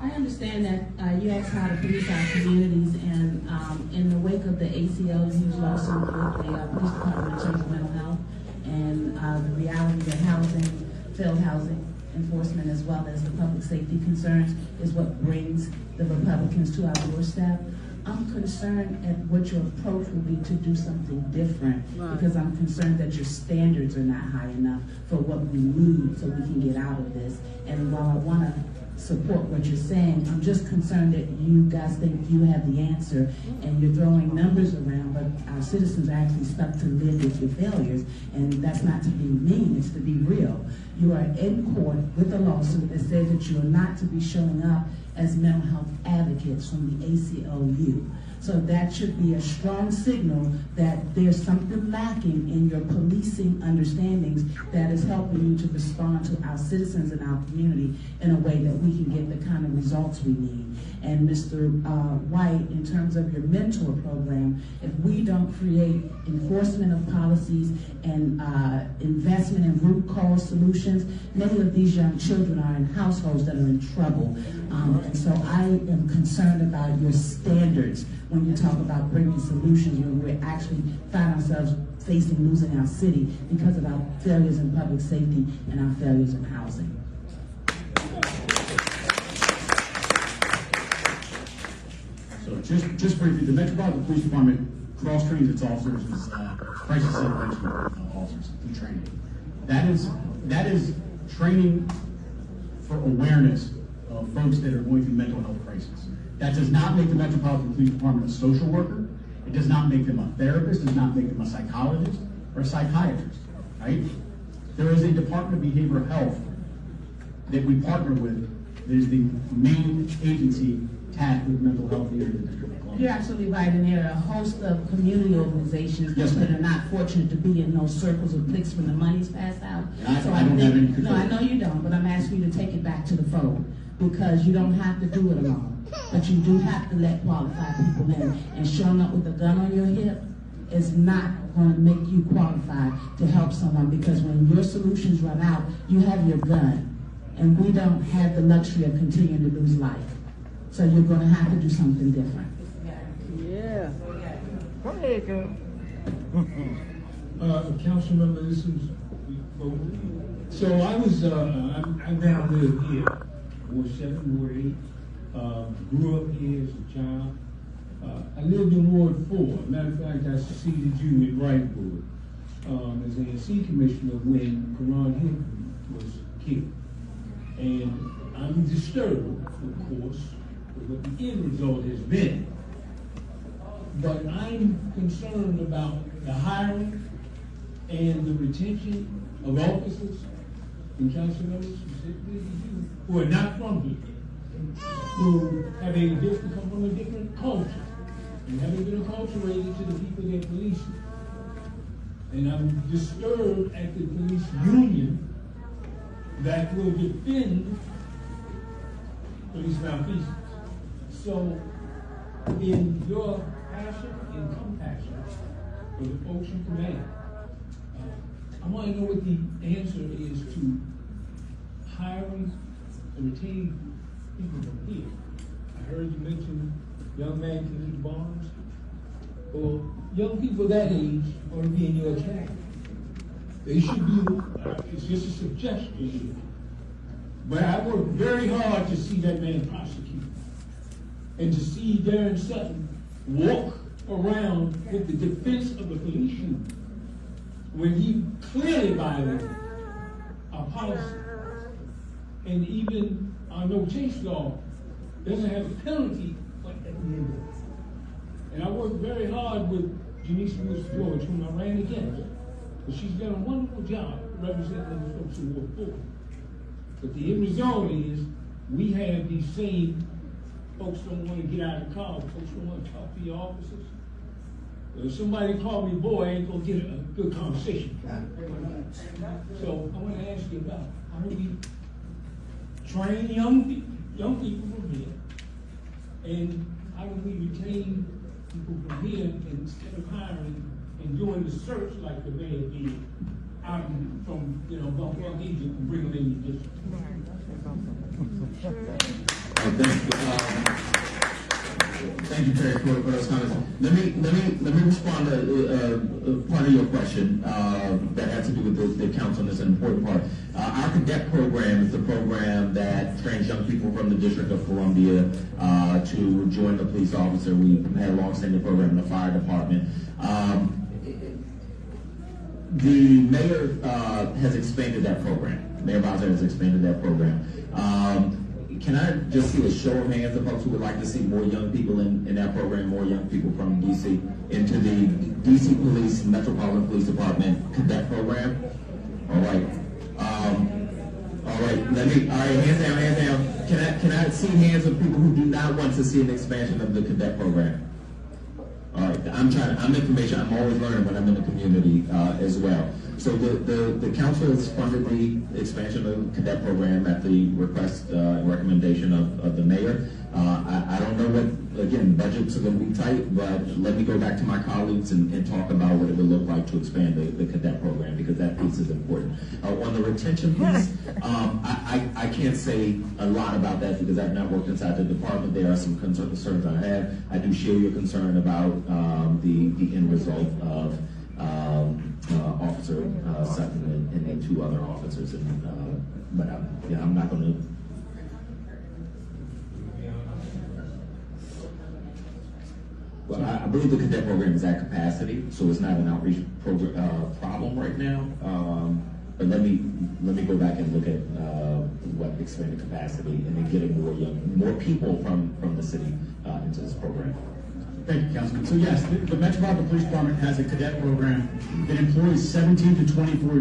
I understand that you asked how to police our communities, and in the wake of the ACLU's lawsuit with the police department in terms of mental health, and the reality that housing, failed housing enforcement, as well as the public safety concerns, is what brings the Republicans to our doorstep. I'm concerned at what your approach will be to do something different, because I'm concerned that your standards are not high enough for what we need so we can get out of this. And while I want to support what you're saying, I'm just concerned that you guys think you have the answer and you're throwing numbers around, but our citizens are actually stuck to live with your failures. And that's not to be mean, it's to be real. You are in court with a lawsuit that says that you are not to be showing up as mental health advocates from the ACLU. So that should be a strong signal that there's something lacking in your policing understandings that is helping you to respond to our citizens and our community in a way that we can get the kind of results we need. And Mr. White, in terms of your mentor program, if we don't create enforcement of policies and investment in root cause solutions, many of these young children are in households that are in trouble. And so I am concerned about your standards when you talk about bringing solutions when we actually find ourselves facing losing our city because of our failures in public safety and our failures in housing. So just briefly, the Metropolitan Police Department cross-trains its officers as crisis intervention officers in training. That is training for awareness of folks that are going through mental health crisis. That does not make the Metropolitan Police Department a social worker. It does not make them a therapist. It does not make them a psychologist or a psychiatrist, right? There is a Department of Behavioral Health that we partner with that is the main agency tasked with mental health here in the District of Columbia. You're absolutely right, and there are a host of community organizations that are not fortunate to be in those circles of cliques when the money's passed out. I don't have any control. No, I know you don't, but I'm asking you to take it back to the fold, because you don't have to do it alone. But you do have to let qualified people in, and showing up with a gun on your hip is not going to make you qualified to help someone, because when your solutions run out, you have your gun, and we don't have the luxury of continuing to lose life. So you're going to have to do something different. Yeah. Go ahead, girl. Council member, this is, so I was, I now live here, Ward 7, Ward 8. Grew up here as a child. I lived in Ward 4. Matter of fact, I succeeded you in Wrightwood as ANC commissioner when Karan Hinton was killed. And I'm disturbed, of course, with what the end result has been. But I'm concerned about the hiring and the retention of officers and council members, specifically you, who are not from here, who have come from a different culture and haven't been acculturated to the people they're policing. And I'm disturbed at the police union that will defend police malfeasance. So, in your passion and compassion for the folks you command, I want to know what the answer is to hiring and retaining people from here. I heard you mention young man Khalid Barnes. Well, young people that age ought to be in your academy. They should be, it's just a suggestion here. But I worked very hard to see that man prosecuted. And to see Darren Sutton walk around with the defense of the police union when he clearly violated our policy. And even our no chase law doesn't have a penalty at the end of it. And I worked very hard with Janice Lewis George, whom I ran against. But she's done a wonderful job representing the folks in Ward 4. But the end result is we have these same folks don't want to get out of the car, folks don't want to talk to your officers. If somebody called me boy, I ain't gonna get a good conversation. So I want to ask you about how do we train young people from here, and how do we retain people from here instead of hiring and doing the search like the mayor did out from Buffalo Egypt and bring them in your district. Thank you, Terry, for those comments. Let me respond to part of your question that had to do with the council, and this is an important part. Our cadet program is the program that trains young people from the District of Columbia to join the police officer. We had a long-standing program in the fire department. The mayor has expanded that program. Mayor Bowser has expanded that program. Can I just see a show of hands of folks who would like to see more young people in that program, more young people from DC into the DC Police Metropolitan Police Department cadet program? All right. All right. Hands down, hands down. Can I see hands of people who do not want to see an expansion of the cadet program? All right. I'm information. I'm always learning when I'm in the community as well. So the council has funded the expansion of the cadet program at the request and recommendation of the mayor. I don't know what, again, budgets are going to be tight, but let me go back to my colleagues and talk about what it would look like to expand the cadet program, because that piece is important. On the retention piece, I can't say a lot about that because I've not worked inside the department. There are some concerns I have. I do share your concern about the end result of Officer Sutton and two other officers, but I'm not going to. Well, I believe the cadet program is at capacity, so it's not an outreach problem right now. But let me go back and look at what expanded capacity and then getting more people from the city into this program. Thank you, Councilman. So yes, the Metropolitan Police Department has a cadet program that employs 17 to 24